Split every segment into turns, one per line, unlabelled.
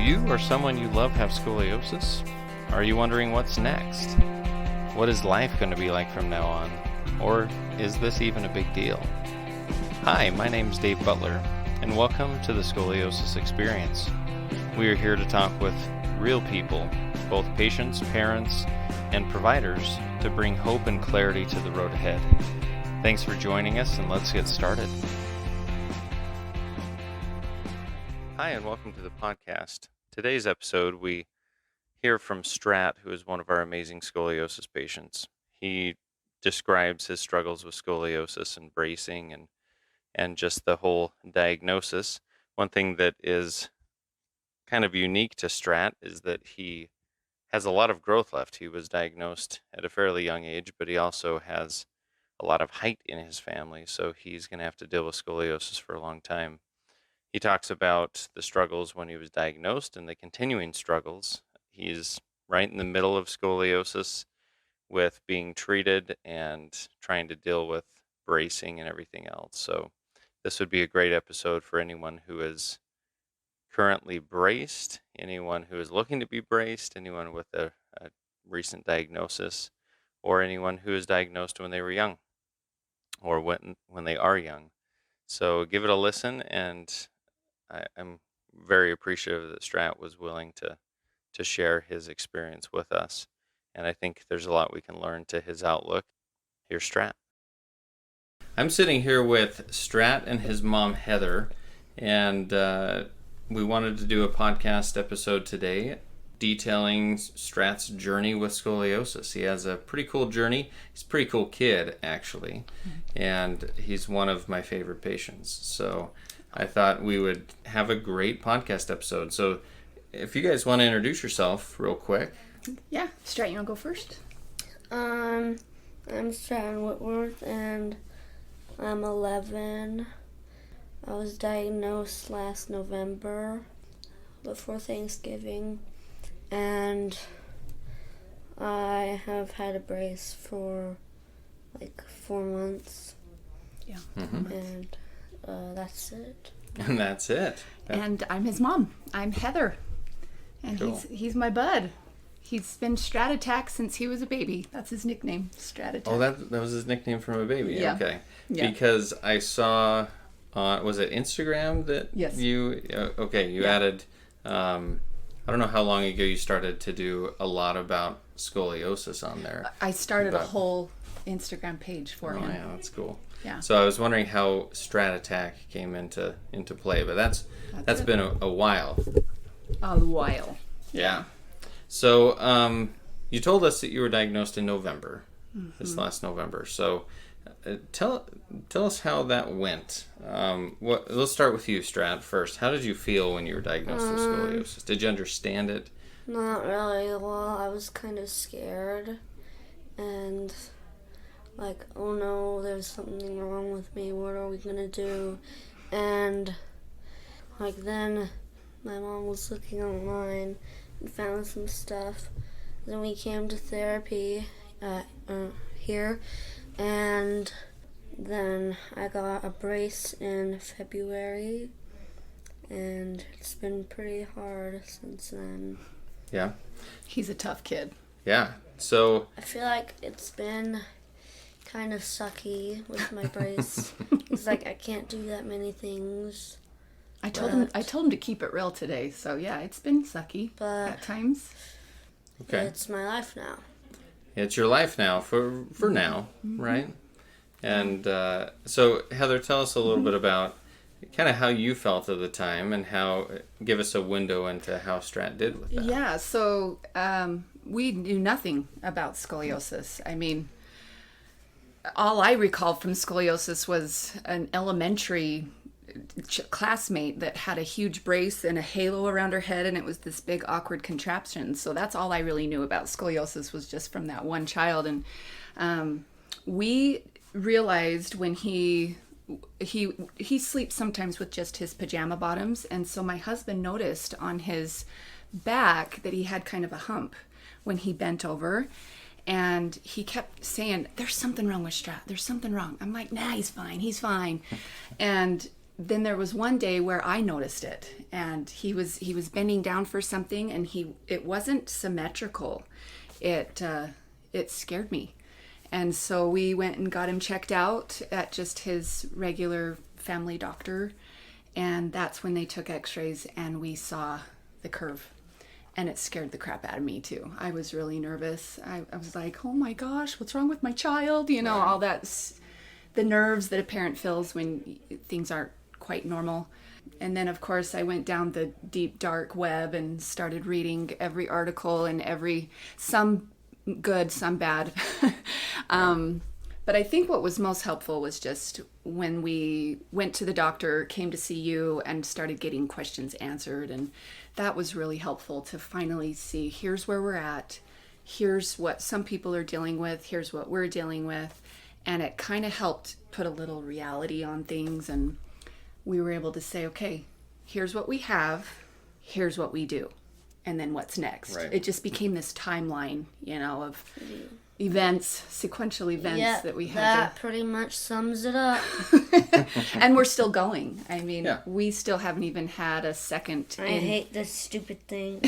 you or someone you love have scoliosis? Are you wondering what's next? What is life going to be like from now on? Or is this even a big deal? Hi, my name's Dave Butler, and welcome to the Scoliosis Experience. We are here to talk with real people, both patients, parents, and providers, to bring hope and clarity to the road ahead. Thanks for joining us, and let's get started. Hi, and welcome to the podcast. Today's episode, we hear from Strat, who is one of our amazing scoliosis patients. He describes his struggles with scoliosis and bracing and just the whole diagnosis. One thing that is kind of unique to Strat is that he has a lot of growth left. He was diagnosed at a fairly young age, but he also has a lot of height in his family, so he's going to have to deal with scoliosis for a long time. He talks about the struggles when he was diagnosed and the continuing struggles. He's right in the middle of scoliosis with being treated and trying to deal with bracing and everything else. So this would be a great episode for anyone who is currently braced, anyone who is looking to be braced, anyone with a recent diagnosis, or anyone who was diagnosed when they were young or when they are young. So give it a listen, and I'm very appreciative that Strat was willing to share his experience with us. And I think there's a lot we can learn to his outlook. Here's Strat. I'm sitting here with Strat and his mom, Heather, and we wanted to do a podcast episode today detailing Strat's journey with scoliosis. He has a pretty cool journey. He's a pretty cool kid, actually, and he's one of my favorite patients. So I thought we would have a great podcast episode. So if you guys want to introduce yourself real quick.
Yeah, Strat, you want to go first?
I'm Strat Whitworth, and I'm 11. I was diagnosed last November before Thanksgiving, and I have had a brace for like 4 months.
Yeah.
Mm-hmm.
And that's it.
And that's it.
And I'm his mom. I'm Heather. And
Cool.
he's my bud. He's been Strat Attack since he was a baby. That's his nickname, Strat Attack.
Oh, that was his nickname from a baby.
Yeah.
Okay.
Yeah.
Because I saw was it Instagram that
Yes.
you added I don't know how long ago you started to do a lot about scoliosis on there.
I started a whole Instagram page for him.
Oh yeah, that's cool.
Yeah.
So I was wondering how Strat Attack came into play, but that's been a while.
A while.
Yeah. So you told us that you were diagnosed in November, this last November. So tell us how that went. Let's start with you, Strat, first. How did you feel when you were diagnosed with scoliosis? Did you understand it?
Not really. Well, I was kind of scared, and like, oh no, there's something wrong with me. What are we gonna do? And like then my mom was looking online and found some stuff. Then we came to therapy here, and then I got a brace in February, and it's been pretty hard since then.
Yeah.
He's a tough kid.
Yeah. So
I feel like it's been kind of sucky with my brace. It's like I can't do that many things.
I told him to keep it real today. So yeah, it's been sucky
But
at times.
okay.
it's my life now.
It's your life now for now, right? And so, Heather, tell us a little bit about kind of how you felt at the time and give us a window into how Strat did with that.
Yeah, so we knew nothing about scoliosis. I mean, all I recall from scoliosis was an elementary classmate that had a huge brace and a halo around her head, and it was this big awkward contraption. So that's all I really knew about scoliosis, was just from that one child. And we realized when he sleeps sometimes with just his pajama bottoms, and so my husband noticed on his back that he had kind of a hump when he bent over, and he kept saying, "There's something wrong with Strat, there's something wrong." I'm like, "Nah, he's fine." And then there was one day where I noticed it, and he was bending down for something, and it wasn't symmetrical. It scared me. And so we went and got him checked out at just his regular family doctor. And that's when they took x-rays and we saw the curve. And it scared the crap out of me too. I was really nervous. I was like, oh my gosh, what's wrong with my child? You know, all that, the nerves that a parent feels when things aren't quite normal. And then, of course, I went down the deep, dark web and started reading every article and some good, some bad. But I think what was most helpful was just when we went to the doctor, came to see you, and started getting questions answered. And that was really helpful to finally see, here's where we're at. Here's what some people are dealing with. Here's what we're dealing with. And it kind of helped put a little reality on things. And we were able to say, okay, here's what we have. Here's what we do. And then what's next?
Right.
It just became this timeline, of events, sequential events that we had.
That pretty much sums it up.
And we're still going. I mean,
Yeah.
we still haven't even had a second.
I hate this stupid thing.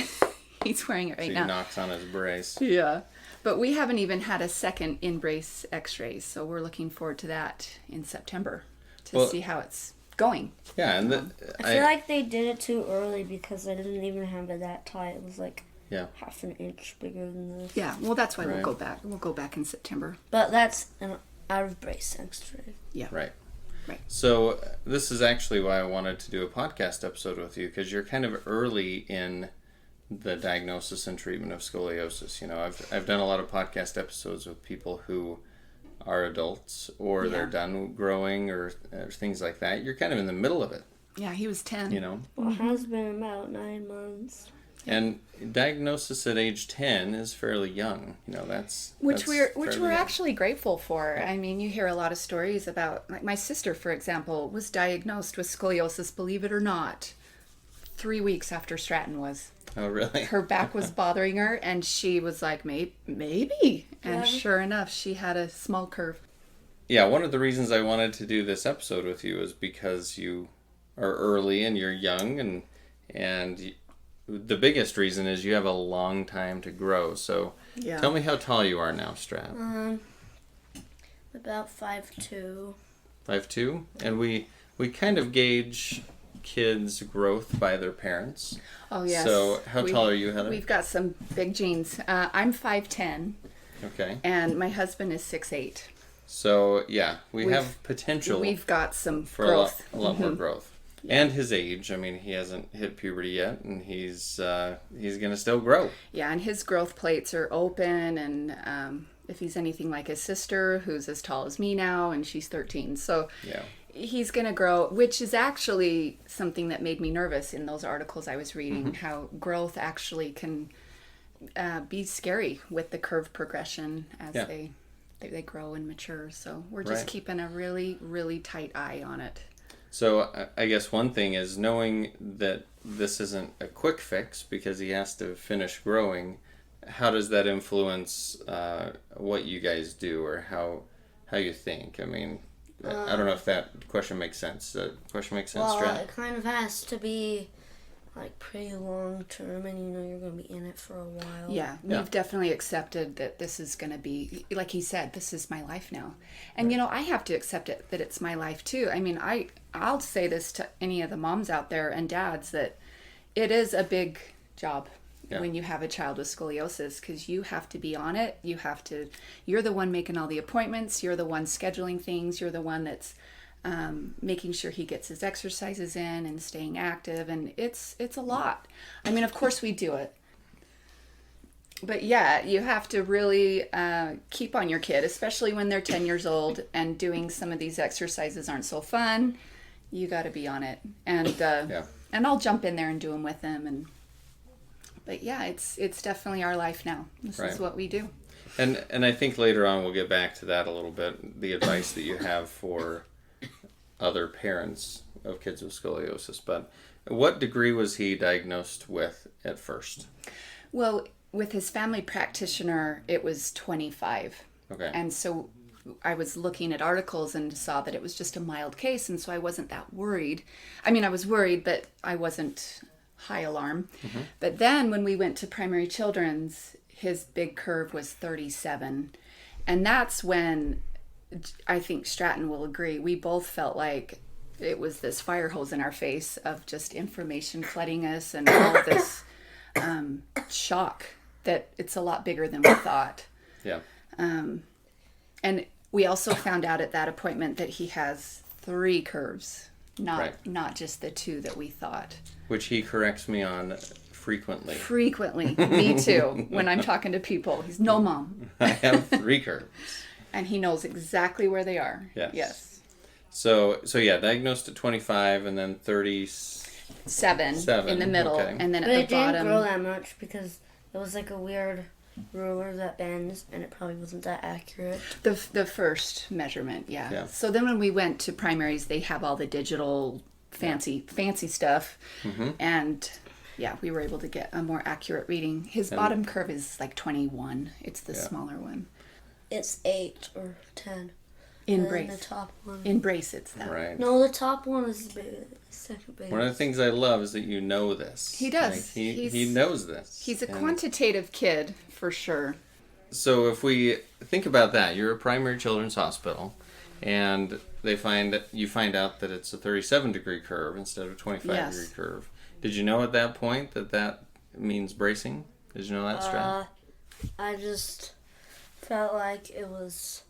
He's wearing it right
So he
now.
knocks on his brace.
Yeah. But we haven't even had a second in-brace x-rays. So we're looking forward to that in September to see how it's going.
Yeah, and
I feel like they did it too early because I didn't even have it that tight. It was like half an inch bigger than this.
Yeah, well, that's why we'll
Right.
go back. We'll go back in September.
But that's an out-of-brace x-ray.
Yeah.
Right.
Right.
So this is actually why I wanted to do a podcast episode with you, because you're kind of early in the diagnosis and treatment of scoliosis. I've done a lot of podcast episodes with people who are adults or they're done growing or things like that. You're kind of in the middle of it.
Yeah, he was 10.
Well, it has been about 9 months.
And diagnosis at age 10 is fairly young.
Which we're
fairly young.
actually grateful for. I mean, you hear a lot of stories about, like my sister, for example, was diagnosed with scoliosis, believe it or not, 3 weeks after Stratton was.
Oh, really?
Her back was bothering her, and she was like, maybe. And sure enough, she had a small curve.
Yeah, one of the reasons I wanted to do this episode with you is because you are early and you're young, and the biggest reason is you have a long time to grow. So tell me how tall you are now, Strat.
About 5'2".
5'2"? And we kind of gauge kids' growth by their parents.
Oh, yes.
So how tall are you, Heather?
We've got some big genes. I'm 5'10",
Okay.
and my husband is 6'8".
So, yeah, we have potential
We've got some
for
growth.
a lot more growth. And his age. I mean, he hasn't hit puberty yet, and he's going to still grow.
Yeah, and his growth plates are open, and if he's anything like his sister, who's as tall as me now, and she's 13. So
Yeah.
he's going to grow, which is actually something that made me nervous in those articles I was reading, how growth actually can be scary with the curve progression as they grow and mature. So we're just keeping a really, really tight eye on it.
So I guess one thing is knowing that this isn't a quick fix because he has to finish growing. How does that influence what you guys do or how you think? I mean, I don't know if that question makes sense. Does that question make sense,
Well,
Strat?
it kind of has to be like pretty long term, and you're going to be in it for a while.
Yeah, we've definitely accepted that this is going to be, like he said, this is my life now. And, I have to accept it, that it's my life too. I mean, I'll say this to any of the moms out there and dads, that it is a big job when you have a child with scoliosis, because you have to be on it. You're the one making all the appointments. You're the one scheduling things. You're the one that's making sure he gets his exercises in and staying active, and it's a lot. I mean, of course we do it, but yeah, you have to really keep on your kid, especially when they're 10 years old and doing some of these exercises aren't so fun. You got to be on it, and I'll jump in there and do them with them, but yeah, it's definitely our life now. This is what we do.
And I think later on we'll get back to that a little bit, the advice that you have for other parents of kids with scoliosis. But what degree was he diagnosed with at first?
Well, with his family practitioner, it was 25.
Okay.
And so I was looking at articles and saw that it was just a mild case, and so I wasn't that worried. I mean, I was worried, but I wasn't high alarm. But then when we went to primary children's, his big curve was 37. And that's when, I think Stratton will agree, we both felt like it was this fire hose in our face of just information flooding us and all of this shock that it's a lot bigger than we thought.
Yeah.
And we also found out at that appointment that he has 3 curves, not just the 2 that we thought.
Which he corrects me on frequently.
Frequently. Me too. When I'm talking to people. He's, no, Mom.
I have 3 curves.
And he knows exactly where they are.
Yes. So yeah, diagnosed at 25 and then
37 in the middle.
Okay.
And then
But
at
it
the bottom.
didn't grow that much because it was like a weird ruler that bends, and it probably wasn't that accurate.
The first measurement, yeah. So then when we went to primaries, they have all the digital fancy stuff. And yeah, we were able to get a more accurate reading. His bottom curve is like 21. It's the smaller one.
It's 8 or 10.
In
And
brace.
the top one.
In brace, it's that.
Right.
No, the top one is the second biggest.
One of the things I love is that you know this.
He does.
Like, he knows this.
He's a
And
quantitative kid, for sure.
So if we think about that, you're a primary children's hospital, and you find out that it's a 37-degree curve instead of a 25-degree curve. Did you know at that point that means bracing? Did you know that, Strat?
I just felt like it was,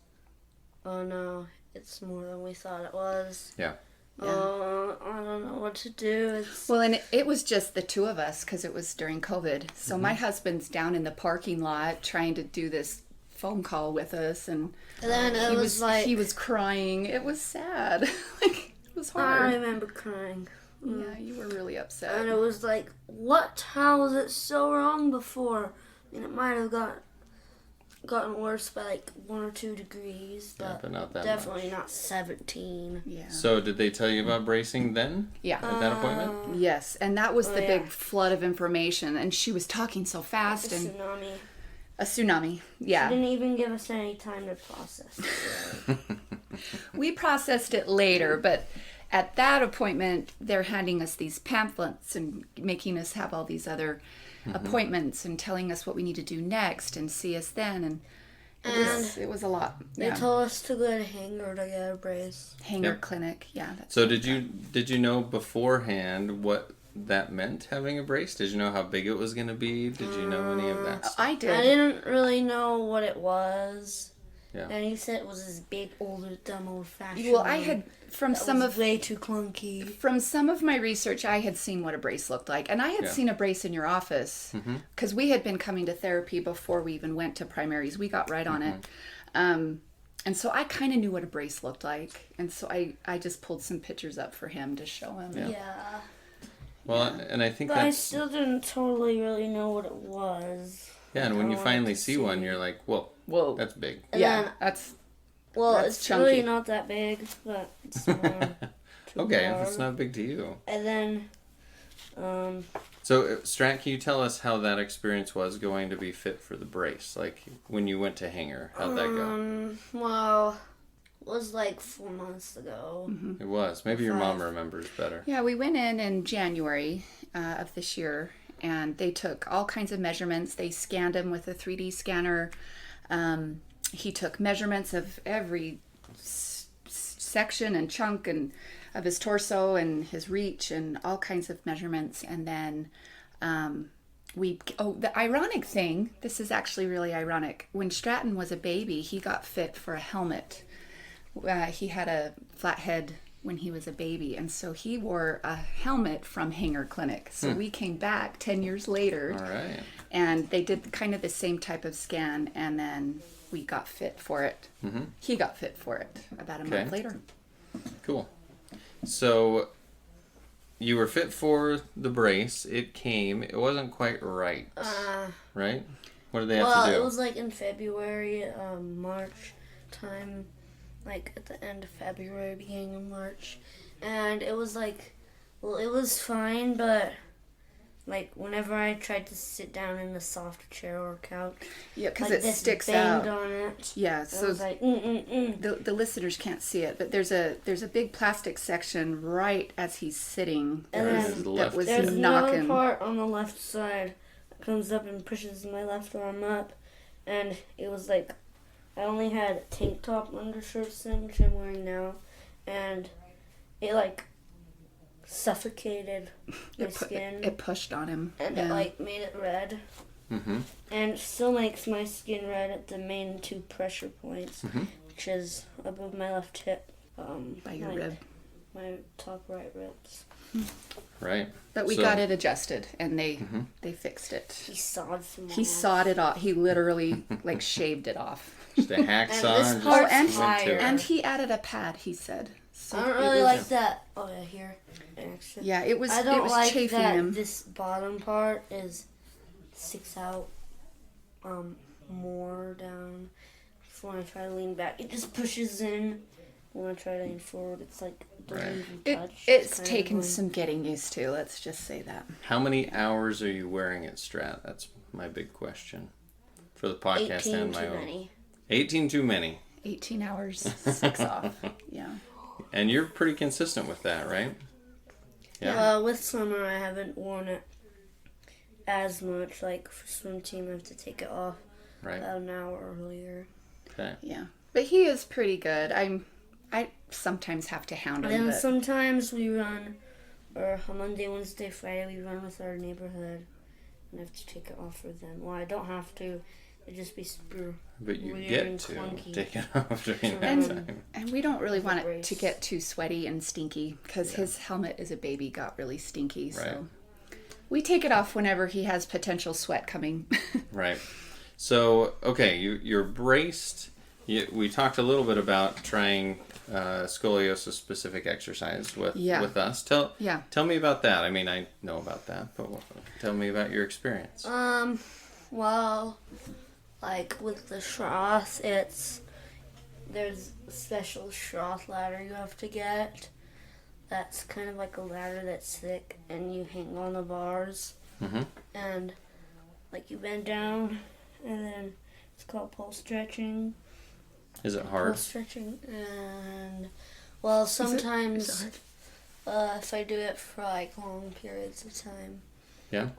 oh no, it's more than we thought it was.
Yeah.
Oh, I don't know what to do.
Well, and it was just the 2 of us because it was during COVID. So my husband's down in the parking lot trying to do this phone call with us, and
then it was like
he was crying. It was sad. Like, it was
I
hard.
remember crying.
Yeah, you were really upset.
And it was like, what? How was it so wrong before? I mean, it might have gotten worse by like 1 or 2 degrees,
but not that
definitely
much.
not 17.
Yeah.
So did they tell you about bracing then?
Yeah.
At that appointment?
Yes, and that was the
yeah.
big flood of information, and she was talking so fast, and
Tsunami.
a tsunami. Yeah.
She didn't even give us any time to process it.
We processed it later, but at that appointment, they're handing us these pamphlets and making us have all these other appointments and telling us what we need to do next and see us then. And it was a lot.
They told us to go to Hanger to get a brace.
Hanger Clinic. Yeah.
So did you know beforehand what that meant, having a brace? Did you know how big it was going to be? Did you know any of that stuff?
I did.
I didn't really know what it was.
Yeah.
And he said it was this big, dumb, old-fashioned.
Well, I had
way too clunky.
From some of my research, I had seen what a brace looked like, and I had seen a brace in your office because we had been coming to therapy before we even went to primaries. We got right on it, and so I kind of knew what a brace looked like, and so I just pulled some pictures up for him to show him.
Yeah.
Well, and I think
But I
that's...
still didn't totally really know what it was.
Yeah, and when you
I
finally
wanted to
see one, you're like, whoa,
That's
big.
And
yeah,
then-
that's
Well,
That's
it's
chunky.
really not that big, but it's more.
Okay, if it's not big to you.
And then,
So, Strat, can you tell us how that experience was going to be fit for the brace? Like, when you went to Hanger, how'd that go?
well, it was like 4 months ago.
It was. Maybe your mom remembers better.
Yeah, we went in January of this year, and they took all kinds of measurements. They scanned him with a 3D scanner. He took measurements of every section and chunk and of his torso and his reach and all kinds of measurements. And then the ironic thing, this is actually really ironic. When Stratton was a baby, he got fit for a helmet. He had a flat head when he was a baby, and so he wore a helmet from Hanger Clinic. So we came back 10 years later.
All right.
And they did kind of the same type of scan, and then we got fit for it. He got fit for it about a month later.
Cool. So, you were fit for the brace. It came. It wasn't quite right. Right? What did they have to do?
Well, it was like in February, March time, like at the end of February, beginning of March. And it was like, well, it was fine, but like whenever I tried to sit down in a soft chair or couch,
Yeah, because
like
it
this
sticks
banged
out.
on it.
Yeah,
I
so
was like, mm.
the listeners can't see it, but there's a big plastic section right as he's sitting
And
Right,
then
this is the
that
left
was
There's
side.
another
knocking.
part on the left side that comes up and pushes my left arm up, and it was like I only had tank top undershirts in, which I'm wearing now, and it like suffocated my skin,
It pushed on him.
and
Yeah.
it like made it red,
Mm-hmm.
and it still makes my skin red at the main 2 pressure points,
Mhm.
which is above my left hip,
by your
like
rib.
my top right ribs.
Right.
But we
So-
got it adjusted, and they fixed it.
He sawed some.
He
off.
sawed it off. He literally like shaved it off.
Just a hacksaw.
And this
and
part-
just
and
went to
higher.
it.
And he added a pad. He said. So
I don't
it
really
was-
like that. Oh yeah, here. Actually.
Yeah, it was.
I
It
don't
was
like
chafing
that
him.
this bottom part sticks out more down. So when I try to lean back, it just pushes in. When I try to lean forward, it's like doesn't
Right.
even touch.
It's
kind of
taken
annoying.
some getting used to. Let's just say that.
How many hours are you wearing at Strat? That's my big question for the podcast
18
and my
too
own.
many.
18 too many.
18 hours, 6 off. Yeah.
And you're pretty consistent with that, right?
With summer, I haven't worn it as much. Like for swim team, I have to take it off
Right.
about an hour earlier.
Okay.
Yeah. But he is pretty good. I sometimes have to hound him.
And
But
sometimes we run, or on Monday, Wednesday, Friday, we run with our neighborhood, and I have to take it off for them. Well, I don't have to. It'd just be super.
But you
Weird
get
and
to
clunky.
take it off during that
And-
time.
and we don't really want it
Brace.
to get too sweaty and stinky because his helmet as a baby got really stinky.
Right.
So we take it off whenever he has potential sweat coming.
Right. So, okay, you're braced. We talked a little bit about trying scoliosis specific exercise with us. Tell me about that. I mean, I know about that, but tell me about your experience.
Well, like with the Schroth, there's a special Schroth ladder you have to get. That's kind of like a ladder that's thick, and you hang on the bars,
Mm-hmm.
and like you bend down, and then it's called pulse stretching.
Is it hard?
Pulse stretching, and well, sometimes if I do it for like long periods of time.
Yeah.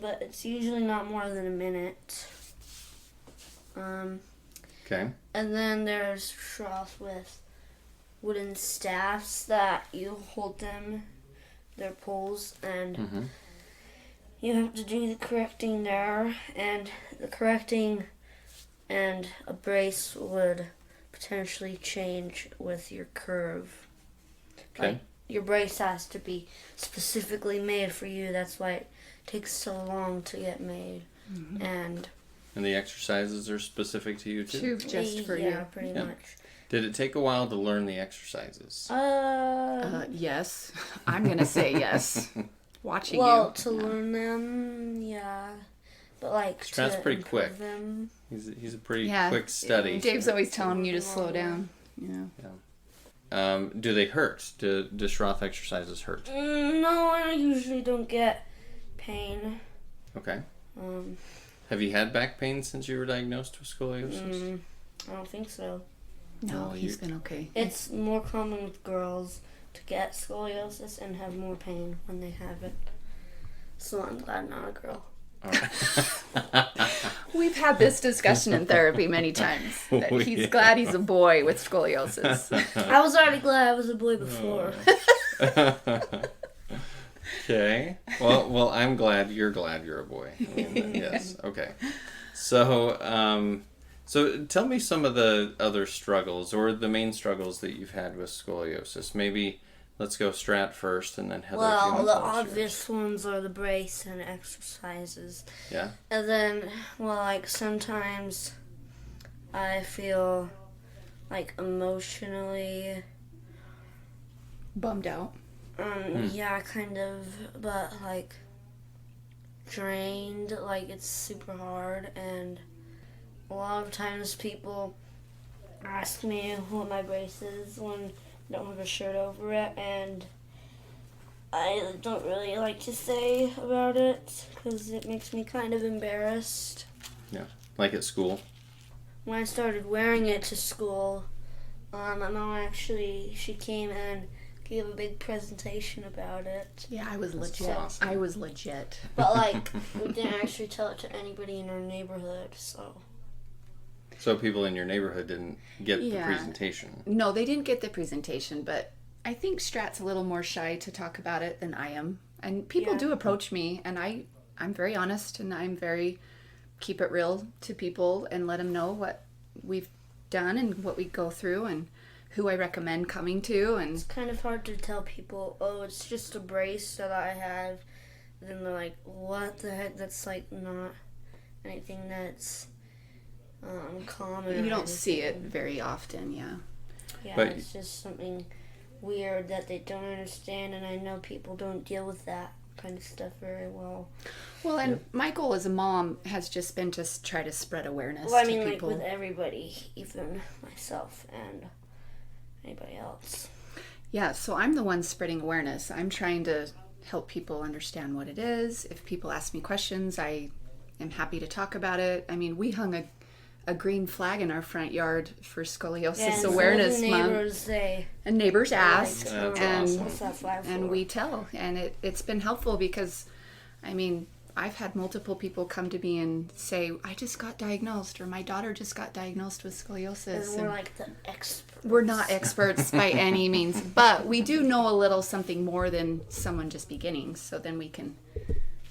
But it's usually not more than a minute.
Okay.
And then there's Schroth with wooden staffs that you hold them. They're poles, and
Mm-hmm.
you have to do the correcting there. And the correcting and a brace would potentially change with your curve.
Okay.
Like, your brace has to be specifically made for you. That's why it takes so long to get made.
Mm-hmm.
And
The exercises are specific to you too?
Just for
yeah,
you.
pretty
Yeah.
much.
Did it take a while to learn the exercises?
Yes. I'm going to say yes. Watching
well,
you.
to learn them, yeah. But like
Strat's
to
pretty
improve
quick.
them.
He's a pretty
Yeah.
quick study.
Dave's always telling you to slow down. You know.
Do they hurt? Do Schroth exercises hurt?
No, I usually don't get pain.
Okay.
Um,
Have you had back pain since you were diagnosed with scoliosis?
I don't think so.
No,
Well,
he's
you-
been okay.
It's more common with girls to get scoliosis and have more pain when they have it. So I'm glad I'm not a girl.
All right.
We've had this discussion in therapy many times. That he's glad he's a boy with scoliosis.
I was already glad I was a boy before.
Okay. Well, I'm glad you're a boy. I mean, yes. Okay. So, so tell me some of the other struggles or the main struggles that you've had with scoliosis. Maybe let's go Strat first, and then Heather. if you
Well,
want
the
to tell us yours.
obvious ones are the brace and exercises.
Yeah.
And then, well, like sometimes I feel like emotionally,
Bummed out.
yeah, kind of, but like drained. Like it's super hard, and a lot of times people ask me what my brace is when I don't have a shirt over it, and I don't really like to say about it because it makes me kind of embarrassed.
Yeah. Like at school?
When I started wearing it to school, my mom actually, she came and gave a big presentation about it.
Yeah, I was legit.
awesome.
I was legit.
But, like, we didn't actually tell it to anybody in our neighborhood, so.
So people in your neighborhood didn't get the
Yeah.
presentation.
No, they didn't get the presentation, but I think Strat's a little more shy to talk about it than I am. And people
Yeah.
do approach me, and I'm very honest, and I'm very keep it real to people and let them know what we've done and what we go through and who I recommend coming to. And
It's kind of hard to tell people, oh, it's just a brace that I have. Then they're like, what the heck? That's, like, not anything that's common.
you
or
don't see it
anything.
very often, yeah.
Yeah,
But-
it's just something weird that they don't understand, and I know people don't deal with that kind of stuff very well.
Well, and my goal as a mom has just been to try to spread awareness
Well, I
to
mean, like,
people.
with everybody, even myself and anybody else.
Yeah, so I'm the one spreading awareness. I'm trying to help people understand what it is. If people ask me questions, I am happy to talk about it. I mean, we hung a green flag in our front yard for Scoliosis
Yeah, and
Awareness
some of the
Month.
neighbors, they
And neighbors ask,
That's
and
awesome.
what's that flag for?
and we tell. And it's been helpful because, I mean, I've had multiple people come to me and say, I just got diagnosed, or my daughter just got diagnosed with scoliosis.
and we're
And
like the experts.
we're not experts by any means, but we do know a little something more than someone just beginning. So then we can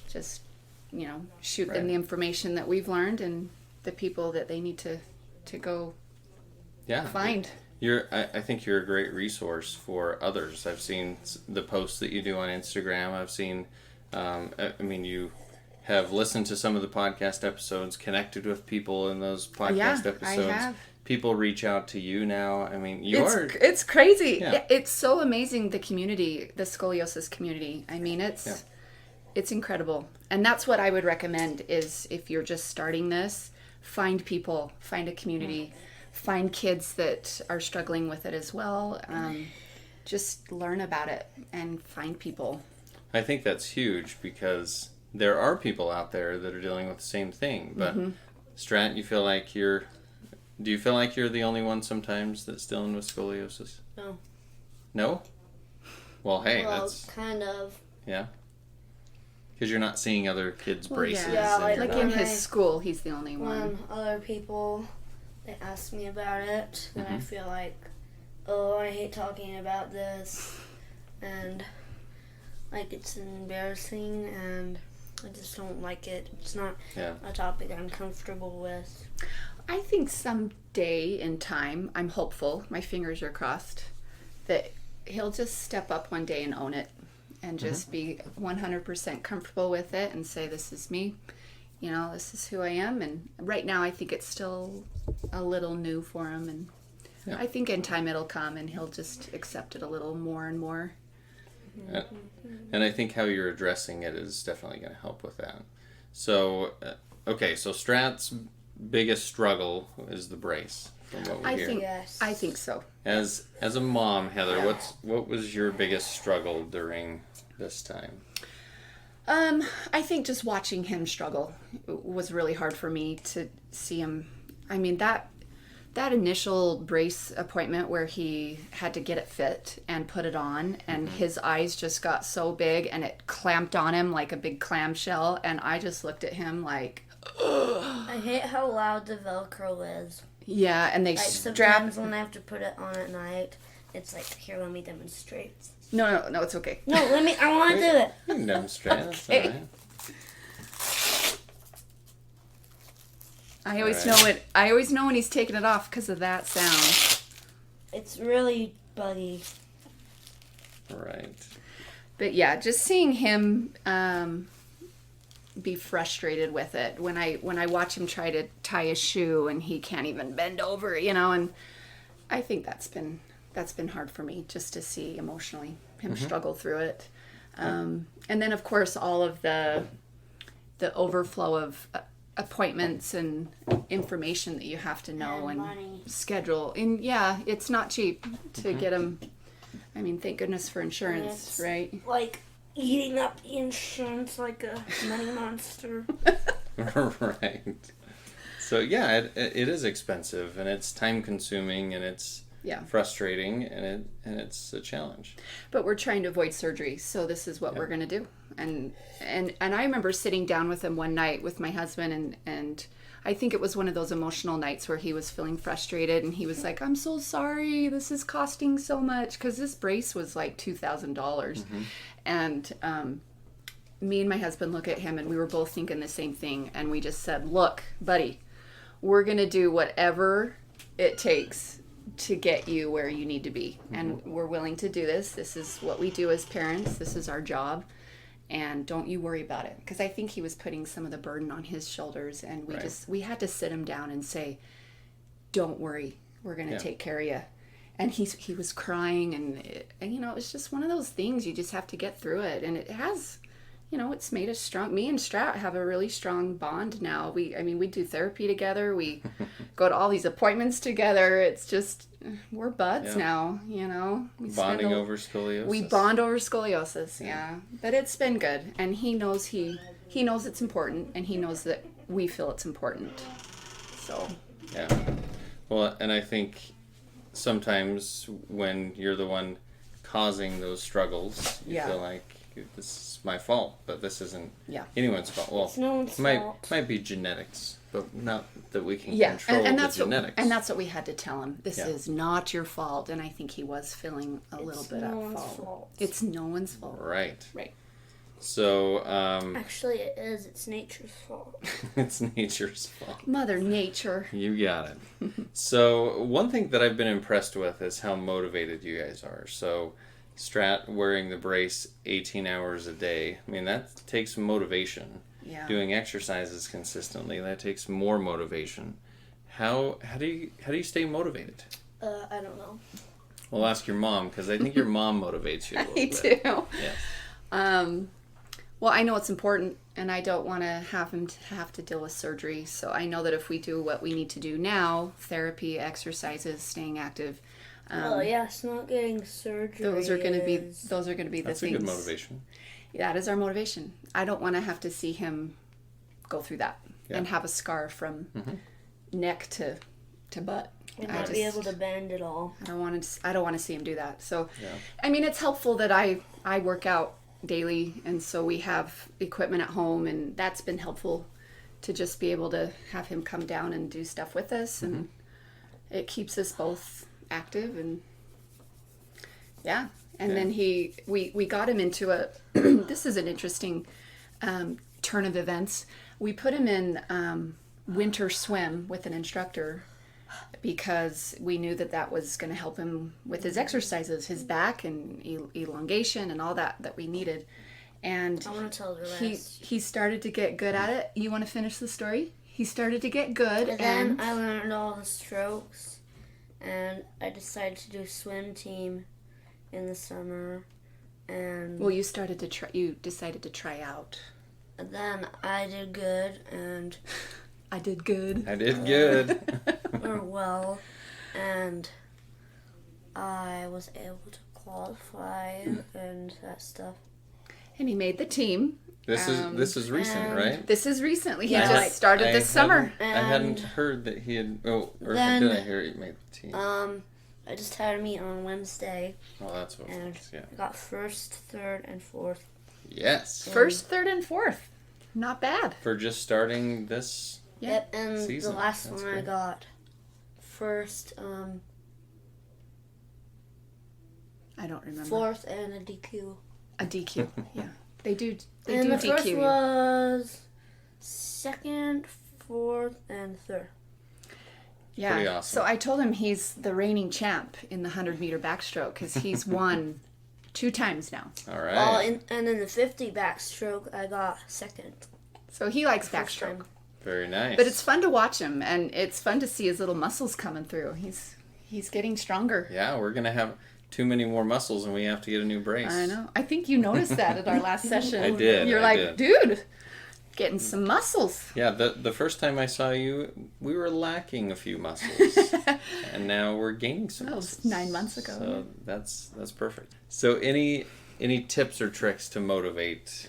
just, shoot them
Right.
the information that we've learned and the people that they need to go
Yeah.
find.
I think you're a great resource for others. I've seen the posts that you do on Instagram. I've seen, I mean, you have listened to some of the podcast episodes, connected with people in those podcast
Yeah,
episodes.
I have.
People reach out to you now. I mean,
It's crazy.
Yeah.
It's so amazing, the community, the scoliosis community. I mean, it's incredible. And that's what I would recommend is if you're just starting this, find people, find a community, find kids that are struggling with it as well. Just learn about it and find people.
I think that's huge because there are people out there that are dealing with the same thing. But Strat, do you feel like you're the only one sometimes that's dealing with scoliosis?
No.
No? Well, hey,
Well,
that's
kind of.
yeah. Because you're not seeing other kids'
Well,
braces.
Yeah,
and
like
you're
Like
not-
in his school, he's the only one.
When other people, they ask me about it, then I feel like, oh, I hate talking about this. And, like, it's embarrassing, and I just don't like it. It's not
Yeah.
a topic I'm comfortable with.
I think someday in time, I'm hopeful, my fingers are crossed, that he'll just step up one day and own it and just be 100% comfortable with it and say, this is me, this is who I am. And right now, I think it's still a little new for him. And
Yeah.
I think in time it'll come and he'll just accept it a little more and more.
And I think how you're addressing it is definitely going to help with that. So, so Strat's biggest struggle is the brace, from what we
I
hear.
think
Yes.
I think so.
As a mom, Heather, what was your biggest struggle during this time?
I think just watching him struggle was really hard for me to see him. I mean, that initial brace appointment where he had to get it fit and put it on, and his eyes just got so big and it clamped on him like a big clamshell, and I just looked at him like,
I hate how loud the Velcro is.
yeah, and they
Like,
strap.
sometimes when I have to put it on at night, it's like, here, let me demonstrate.
No, it's okay.
No, I want to do it.
You can demonstrate. That's
Okay.
all right.
I always
Alright.
know when he's taking it off because of that sound.
It's really buggy.
Right.
But yeah, just seeing him be frustrated with it when I watch him try to tie a shoe and he can't even bend over, and I think that's been hard for me just to see emotionally him struggle through it. And then of course all of the overflow of appointments and information that you have to know
And
and
money.
schedule. And yeah, it's not cheap to get him. I mean, thank goodness for insurance,
It's
right?
like eating up the insurance like a money monster.
Right. So yeah, it is expensive, and it's time consuming, and it's frustrating, and it's a challenge.
But we're trying to avoid surgery, so this is what we're going to do. And I remember sitting down with him one night with my husband, and I think it was one of those emotional nights where he was feeling frustrated, and he was like, "I'm so sorry, this is costing so much," because this brace was like $2,000. And me and my husband look at him, and we were both thinking the same thing, and we just said, "Look, buddy, we're going to do whatever it takes to get you where you need to be. And we're willing to do this. This is what we do as parents. This is our job. And don't you worry about it." Because I think he was putting some of the burden on his shoulders. And we had to sit him down and say, "Don't worry. We're going to take care of you." And he was crying. And you know, it's just one of those things. You just have to get through it. And it has... You know, it's made us strong. Me and Strat have a really strong bond now. We do therapy together. We go to all these appointments together. It's just, we're buds now, you know.
Bonding over scoliosis.
We bond over scoliosis, yeah. But it's been good. And he knows he knows it's important, and he knows that we feel it's important. So.
Yeah. Well, and I think sometimes when you're the one causing those struggles, you feel like, this is my fault, but this isn't anyone's fault. Well,
it's no one's fault.
Might be genetics, but not that we can control
and
the genetics.
And that's what we had to tell him. This is not your fault, and I think he was feeling a little bit at fault. It's no one's fault.
Right.
Right.
So,
actually, it is. It's nature's fault.
It's nature's fault.
Mother Nature.
You got it. So, one thing that I've been impressed with is how motivated you guys are. So, Strat wearing the brace 18 hours a day. I mean, that takes motivation.
Yeah.
Doing exercises consistently, that takes more motivation. How do you stay motivated?
I don't know.
We'll ask your mom, because I think your mom motivates you a little bit.
I do.
Yes.
Well, I know it's important, and I don't want to have him to have to deal with surgery. So I know that if we do what we need to do now, therapy, exercises, staying active.
It's not getting surgery.
Those are going to be the
That's
things.
That's a good motivation.
That is our motivation. I don't want to have to see him go through that and have a scar from neck to butt.
And not be able to bend at all.
I don't want to see him do that. So, I mean, it's helpful that I work out daily, and so we have equipment at home, and that's been helpful to just be able to have him come down and do stuff with us, and it keeps us both active. And then we got him into a this is an interesting turn of events. We put him in winter swim with an instructor because we knew that was going to help him with his exercises, his back and elongation and all that we needed. And
I want to tell the rest.
He started to get good at it. You want to finish the story? He started to get good,
and then I learned all the strokes, and I decided to do swim team in the summer. And
you decided to try out.
And then I did good, and
I did good.
Or well, and I was able to qualify and that stuff.
And he made the team.
This is recent, right?
This is recently. He just started this summer.
I hadn't heard that he had. Did I hear he made the team?
I just had a meet on Wednesday.
Oh, that's what it was. Yeah.
I got first, third, and fourth.
Yes.
First, third, and fourth. Not bad.
For just starting this.
Yep, and
season.
The last
That's
one
great.
I got first,
I don't remember.
fourth, and a DQ.
A DQ, yeah. They do
And the
DQ
first
you.
was second, fourth, and third.
Yeah.
Pretty awesome.
So I told him he's the reigning champ in the 100-meter backstroke because he's won 2 times now.
All right.
Well, and in the 50 backstroke, I got second.
So he likes
First
backstroke.
time.
Very nice.
But it's fun to watch him, and it's fun to see his little muscles coming through. He's getting stronger.
Yeah, we're gonna have too many more muscles, and we have to get a new brace.
I know. I think you noticed that at our last session.
I did.
You're like, dude, getting some muscles.
Yeah, the first time I saw you, we were lacking a few muscles, and now we're gaining some.
That was
muscles.
9 months ago.
So that's perfect. So any any tips or tricks to motivate?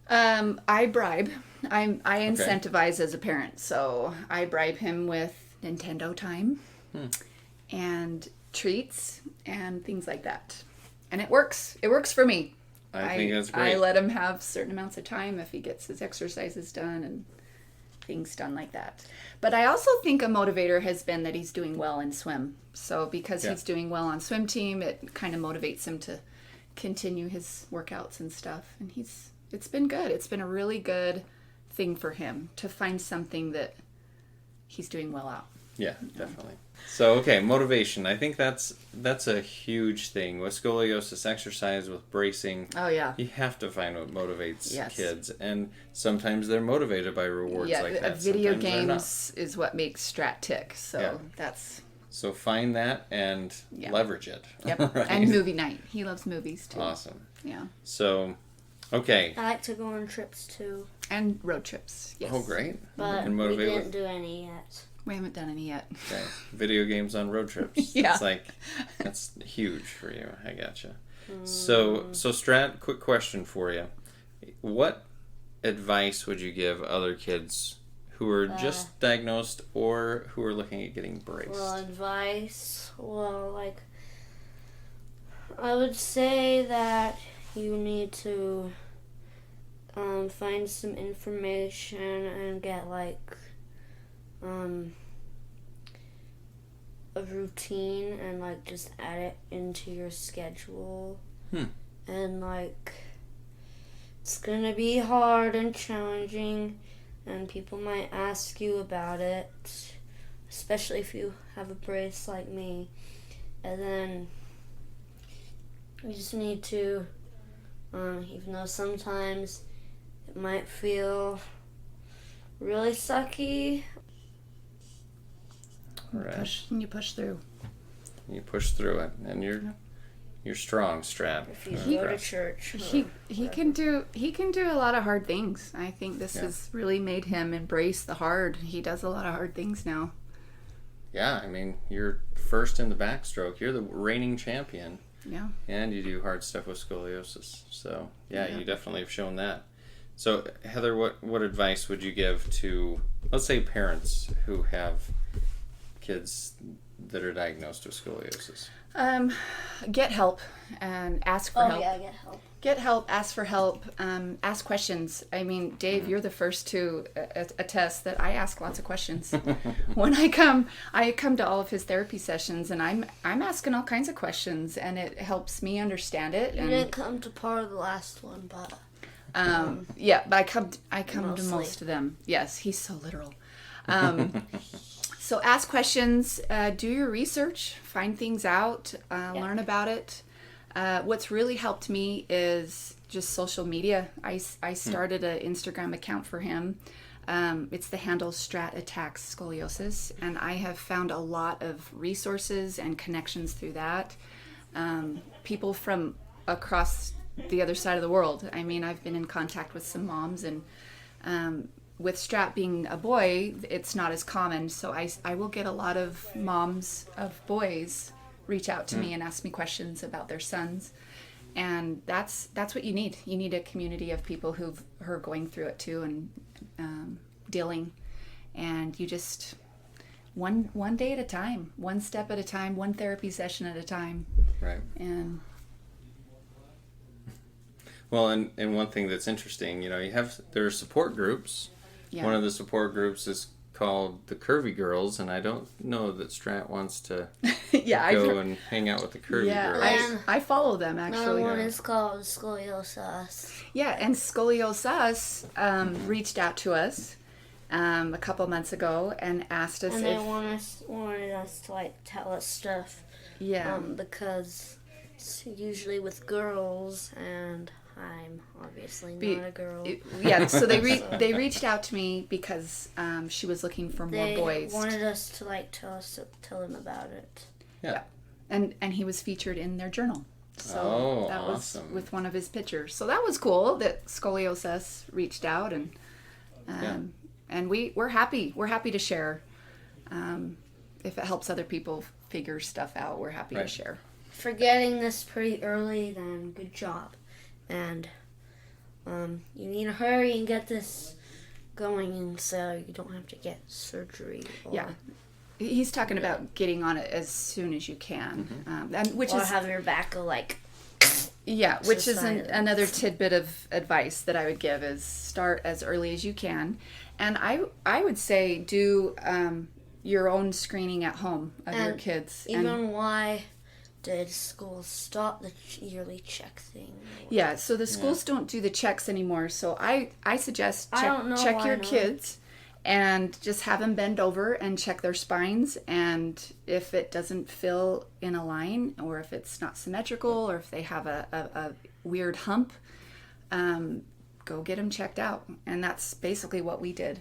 I bribe. I incentivize as a parent, so I bribe him with Nintendo time and treats and things like that, and it works. It works for me.
I think that's great.
I let him have certain amounts of time if he gets his exercises done and things done like that. But I also think a motivator has been that he's doing well in swim. So because he's doing well on swim team, it kind of motivates him to continue his workouts and stuff. And it's been good. It's been a really good thing for him to find something that he's doing well at.
Yeah, definitely. So, okay, motivation. I think that's a huge thing. With scoliosis, exercise, with bracing.
Oh, yeah.
You have to find what motivates kids. And sometimes they're motivated by rewards like that.
Video
Sometimes
games is what makes Strat tick. So that's...
So find that and leverage it.
Yep.
Right?
And movie night. He loves movies, too.
Awesome.
Yeah.
So, okay.
I like to go on trips too.
And road trips. Yes.
Oh, great.
But
And
we
motivate
didn't
with
do any yet.
We haven't done any yet.
okay. Video games on road trips.
Yeah.
It's like, that's huge for you. I gotcha. So Strat, quick question for you. What advice would you give other kids who are just diagnosed or who are looking at getting braced?
Well, advice. Well, like, I would say that you need to find some information and get like a routine and like just add it into your schedule. And like, it's gonna be hard and challenging, and people might ask you about it, especially if you have a brace like me. And then you just need to, even though sometimes it might feel really sucky.
Right.
You push through.
You push through it, and you're strong, Strat.
If you go to church.
He can do a lot of hard things. I think this has really made him embrace the hard. He does a lot of hard things now.
Yeah, I mean, you're first in the backstroke. You're the reigning champion.
Yeah.
And you do hard stuff with scoliosis. So, you definitely have shown that. So, Heather, what advice would you give to, let's say, parents who have kids that are diagnosed with scoliosis?
Get help and ask for help.
Oh, yeah, get help.
Get help, ask for help, ask questions. I mean, Dave, you're the first to attest that I ask lots of questions. When I come to all of his therapy sessions, and I'm asking all kinds of questions, and it helps me understand it.
You didn't come to part of the last one, but
but I come to
Mostly.
most of them. Yes, he's so literal. So ask questions, do your research, find things out, learn about it. What's really helped me is just social media. I started an Instagram account for him. It's the handle Strat Attacks Scoliosis, and I have found a lot of resources and connections through that. People from across the other side of the world. I mean, I've been in contact with some moms, and with Strat being a boy, it's not as common. So I will get a lot of moms of boys reach out to me and ask me questions about their sons, and that's what you need. You need a community of people who are going through it too and dealing, and you just one day at a time, one step at a time, one therapy session at a time.
Right.
And
well, and one thing that's interesting, there are support groups.
yeah.
One of the support groups is called the Curvy Girls, and I don't know that Strat wants to go and hang out with the Curvy Girls.
Yeah, I follow them actually.
another one is called Scoliosis.
Yeah, and Scoliosis reached out to us a couple months ago and asked us
And they
if
wanted us to like tell us stuff. Because it's usually with girls, and I'm obviously not a girl.
So they reached out to me because she was looking for more boys.
They wanted us to like tell them about it.
Yeah.
And he was featured in their journal. So that
awesome.
was with one of his pictures. So that was cool that Scoliosis reached out, and and we're happy. We're happy to share. If it helps other people figure stuff out, we're happy to share.
for getting this pretty early, then good job. And you need to hurry and get this going so you don't have to get surgery.
Yeah. He's talking about getting on it as soon as you can, and which
Or
is
have your back go like...
Yeah, which is
Society.
another tidbit of advice that I would give is start as early as you can. And I would say do your own screening at home of your
And
kids.
Even why did schools stop the yearly check thing?
Yeah, so the schools don't do the checks anymore. So I suggest
I don't know
check
why
your
not.
kids and just have them bend over and check their spines. And if it doesn't fill in a line, or if it's not symmetrical, or if they have a weird hump, go get them checked out. And that's basically what we did.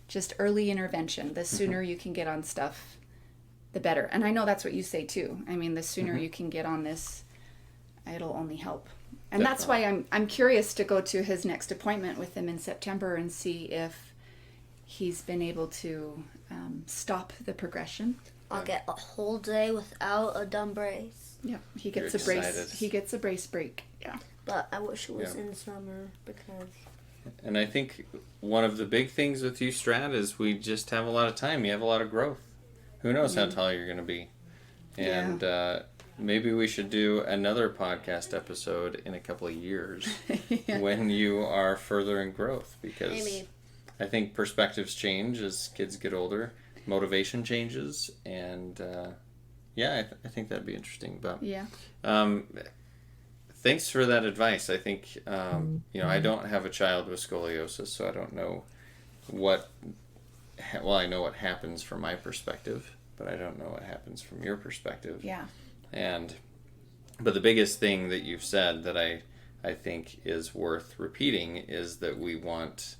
Just early intervention. The sooner you can get on stuff, the better. And I know that's what you say too. I mean, the sooner you can get on this, it'll only help. And that's why I'm curious to go to his next appointment with him in September and see if he's been able to stop the progression.
I'll get a whole day without a dumb brace.
Yeah, he gets
You're
a brace.
excited.
He gets a brace break. Yeah.
But I wish it was
Yeah.
in summer because...
And I think one of the big things with you, Strat, is we just have a lot of time. You have a lot of growth. Who knows how tall you're going to be? And maybe we should do another podcast episode in a couple of years when you are further in growth, because
Maybe.
I think perspectives change as kids get older. Motivation changes. And I think that'd be interesting. But
Yeah.
thanks for that advice. I think, I don't have a child with scoliosis, so I don't know I know what happens from my perspective, but I don't know what happens from your perspective.
Yeah.
But the biggest thing that you've said that I think is worth repeating is that we want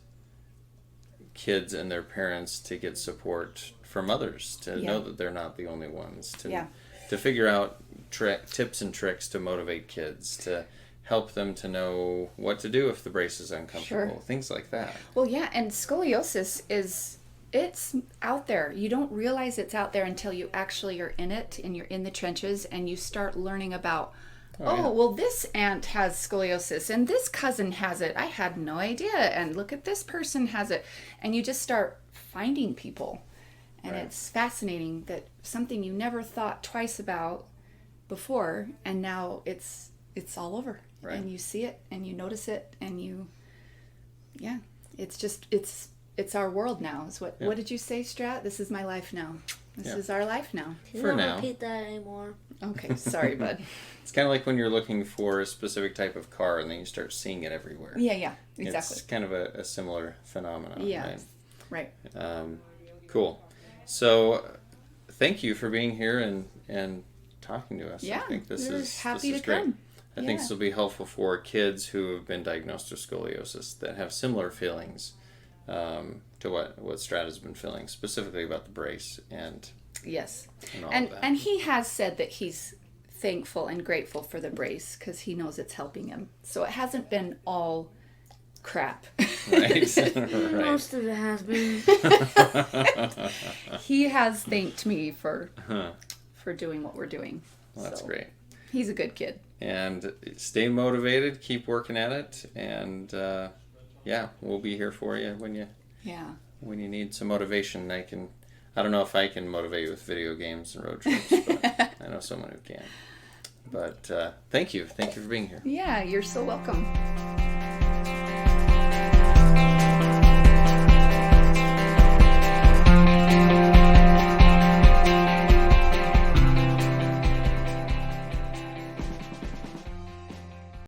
kids and their parents to get support from others, to know that they're not the only ones, to figure out tips and tricks to motivate kids, to help them to know what to do if the brace is uncomfortable, things like that.
Well, yeah, and scoliosis it's out there. You don't realize it's out there until you actually are in it and you're in the trenches and you start learning about, well, this aunt has scoliosis and this cousin has it. I had no idea. And look at this person has it. And you just start finding people. And it's fascinating that something you never thought twice about before, and now it's all over.
Right.
And you see it and you notice it and it's just it's our world now. Is what did you say, Strat? This is my life now. This is our life now.
You
For
don't
now.
repeat that anymore.
Okay, sorry, bud.
It's kind of like when you're looking for a specific type of car and then you start seeing it everywhere.
Yeah, exactly.
It's kind of a similar phenomenon.
Yeah, right.
Cool. So, thank you for being here and talking to us.
Yeah,
I think this
we're
is
happy
this is
to
great.
come.
I think this will be helpful for kids who have been diagnosed with scoliosis that have similar feelings to what Strat has been feeling, specifically about the brace and
Yes,
all
and
of that.
and he has said that he's thankful and grateful for the brace because he knows it's helping him. So it hasn't been all crap.
Right. Right.
Most of it has been.
He has thanked me for doing what we're doing.
Well, that's
So,
great.
He's a good kid.
And stay motivated, keep working at it, and we'll be here for you when you need some motivation. I don't know if I can motivate you with video games and road trips, but I know someone who can. But thank you for being here.
Yeah, you're so welcome.